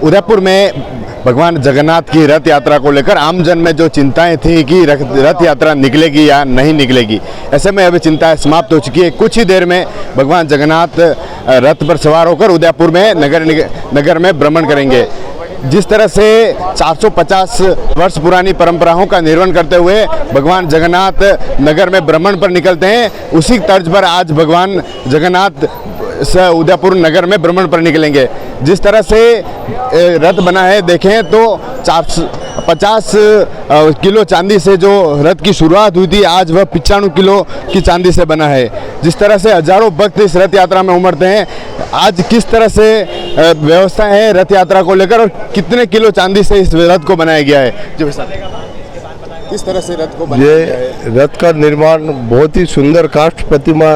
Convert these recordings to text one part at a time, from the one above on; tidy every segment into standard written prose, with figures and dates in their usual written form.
उदयपुर में भगवान जगन्नाथ की रथ यात्रा को लेकर आमजन में जो चिंताएं थी कि रथ यात्रा निकलेगी या नहीं निकलेगी, ऐसे में अभी चिंताएं समाप्त हो चुकी है। कुछ ही देर में भगवान जगन्नाथ रथ पर सवार होकर उदयपुर में नगर में भ्रमण करेंगे। जिस तरह से 450 वर्ष पुरानी परंपराओं का निर्वहन करते हुए भगवान जगन्नाथ नगर में भ्रमण पर निकलते हैं, उसी तर्ज पर आज भगवान जगन्नाथ उदयपुर नगर में भ्रमण पर निकलेंगे। जिस तरह से रथ बना है देखें तो 450 किलो चांदी से जो रथ की शुरुआत हुई थी, आज वह 95 किलो की चांदी से बना है। जिस तरह से हजारों भक्त इस रथ यात्रा में उमड़ते हैं, आज किस तरह से व्यवस्था है रथ यात्रा को लेकर और कितने किलो चांदी से इस रथ को बनाया गया है, जो किस तरह से रथ को बनाया गया है? रथ का निर्माण बहुत ही सुंदर काष्ठ प्रतिमा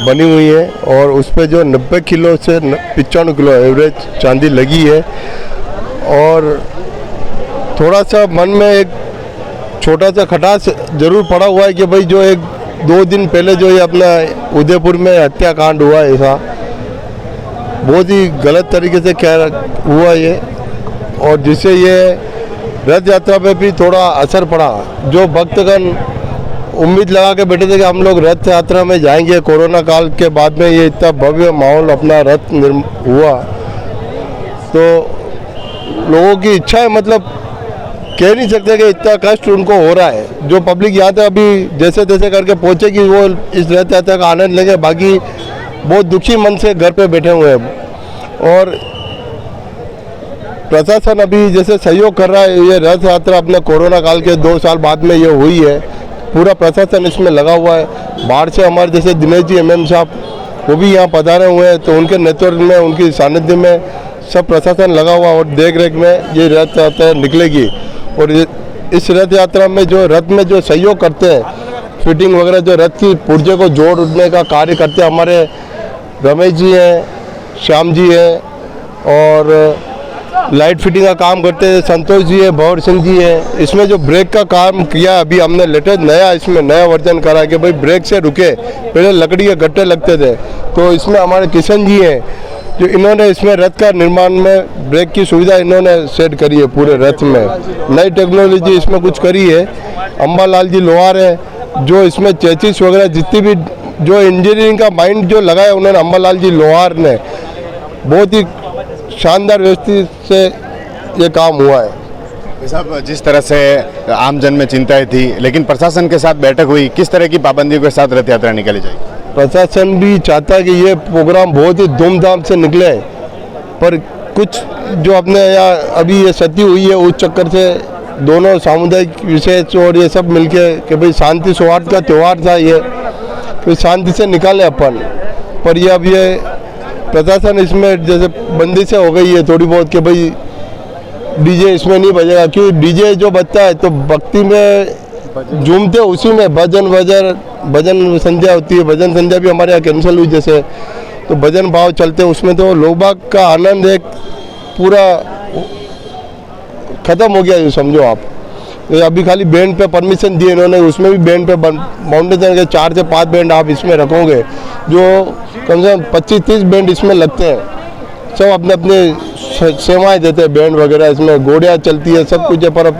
बनी हुई है और उस पर जो 90 किलो से 95 किलो एवरेज चांदी लगी है। और थोड़ा सा मन में एक छोटा सा खटास जरूर पड़ा हुआ है कि भाई जो 1-2 दिन पहले जो ये अपना उदयपुर में हत्याकांड हुआ, ऐसा बहुत ही गलत तरीके से क्या हुआ ये, और जिससे ये रथ यात्रा पे भी थोड़ा असर पड़ा। जो भक्तगण उम्मीद लगा के बैठे थे कि हम लोग रथ यात्रा में जाएंगे, कोरोना काल के बाद में ये इतना भव्य माहौल अपना रथ हुआ, तो लोगों की इच्छा है, मतलब कह नहीं सकते कि इतना कष्ट उनको हो रहा है। जो पब्लिक यहाँ तक अभी जैसे तैसे करके पहुँचे कि वो इस रथ यात्रा का आनंद लेंगे, बाकी बहुत दुखी मन से घर पे बैठे हुए हैं। और प्रशासन अभी जैसे सहयोग कर रहा है, ये रथ यात्रा अपने कोरोना काल के 2 साल बाद में ये हुई है, पूरा प्रशासन इसमें लगा हुआ है। बाहर से हमारे जैसे दिनेश जी MM साहब वो भी यहाँ पधारे हुए हैं, तो उनके नेतृत्व में, उनकी सानिध्य में सब प्रशासन लगा हुआ और देख रेख में ये रथ यात्रा निकलेगी। और इस रथ यात्रा में जो रथ में जो सहयोग करते हैं, फिटिंग वगैरह जो रथ की पुर्जे को जोड़ने का कार्य करते हैं, हमारे रमेश जी हैं, श्याम जी हैं, और लाइट फिटिंग का काम करते हैं संतोष जी है, भवर सिंह जी है। इसमें जो ब्रेक का काम किया अभी हमने लेटेस्ट इसमें नया वर्जन करा कि भाई ब्रेक से रुके, पहले लकड़ी के गट्टे लगते थे, तो इसमें हमारे किशन जी हैं जो इन्होंने इसमें रथ का निर्माण में ब्रेक की सुविधा इन्होंने सेट करी है पूरे रथ में, नई टेक्नोलॉजी इसमें कुछ करी है। अम्बालाल जी लोहार है जो इसमें चेचिस वगैरह जितनी भी जो इंजीनियरिंग का माइंड जो लगाया उन्होंने, अम्बालाल जी लोहार ने बहुत ही शानदार व्यवस्थित से ये काम हुआ है। साहब, जिस तरह से आमजन में चिंताएं थी, लेकिन प्रशासन के साथ बैठक हुई, किस तरह की पाबंदियों के साथ रथ यात्रा निकाली जाएगी? प्रशासन भी चाहता है कि ये प्रोग्राम बहुत ही धूमधाम से निकले, पर कुछ जो अपने यहाँ अभी ये क्षति हुई है उस चक्कर से दोनों सामुदायिक विशेष और ये सब मिलके कि भाई शांति सौहार्द का त्यौहार था ये, तो शांति से निकाले अपन। पर ये अब ये प्रशासन इसमें जैसे बंदिशें हो गई है थोड़ी बहुत कि भाई डीजे इसमें नहीं बजेगा, क्योंकि डीजे जो बजता है तो भक्ति में झूमते उसी में भजन संध्या होती है, भजन संध्या भी हमारे यहाँ कैंसिल हुई जैसे, तो भजन भाव चलते हैं उसमें, तो लोग बाग का आनंद एक पूरा खत्म हो गया ये समझो आप। तो अभी खाली बैंड पे परमिशन दिए इन्होंने, उसमें भी बैंड पे फाउंडेशन के 4 से 5 बैंड आप इसमें रखोगे, जो कम से कम 25-30 बैंड इसमें लगते हैं, सब अपने अपने सेवाएं देते हैं, बैंड वगैरह इसमें घोड़ियाँ चलती है, सब कुछ है। पर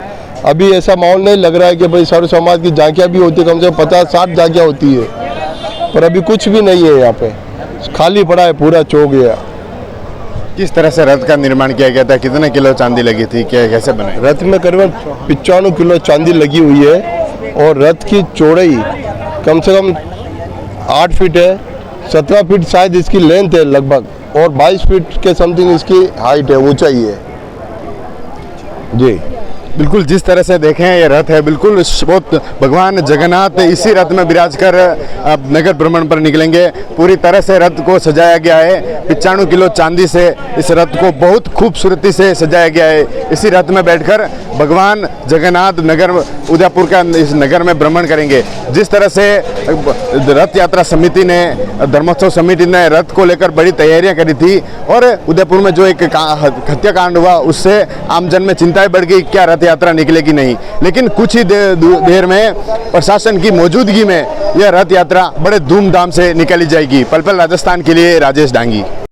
अभी ऐसा माहौल नहीं लग रहा है कि भाई सर्व समाज की झांकियाँ भी होती है, कम से कम 50-60 झांकियाँ होती है, पर अभी कुछ भी नहीं है यहाँ पे, खाली पड़ा है पूरा चौक गया। किस तरह से रथ का निर्माण किया गया था, कितने किलो चांदी लगी थी, क्या कैसे बने? रथ में करीबन 95 किलो चांदी लगी हुई है और रथ की चौड़ाई कम से कम 8 फीट है, 17 फीट शायद इसकी लेंथ है लगभग, और 22 फीट के समथिंग इसकी हाइट है, ऊंचाई है जी। बिल्कुल जिस तरह से देखें ये रथ है, बिल्कुल बहुत भगवान जगन्नाथ इसी रथ में विराज कर अब नगर भ्रमण पर निकलेंगे। पूरी तरह से रथ को सजाया गया है, 95 किलो चांदी से इस रथ को बहुत खूबसूरती से सजाया गया है। इसी रथ में बैठकर भगवान जगन्नाथ नगर उदयपुर का इस नगर में भ्रमण करेंगे। जिस तरह से रथ यात्रा समिति ने, धर्मोत्सव समिति ने रथ को लेकर बड़ी तैयारियां करी थी, और उदयपुर में जो एक हत्याकांड हुआ उससे आमजन में चिंताएं बढ़ गई, क्या रथ यात्रा निकलेगी नहीं। लेकिन कुछ ही देर में प्रशासन की मौजूदगी में यह रथ यात्रा बड़े धूमधाम से निकाली जाएगी। पल पल राजस्थान के लिए राजेश डांगी।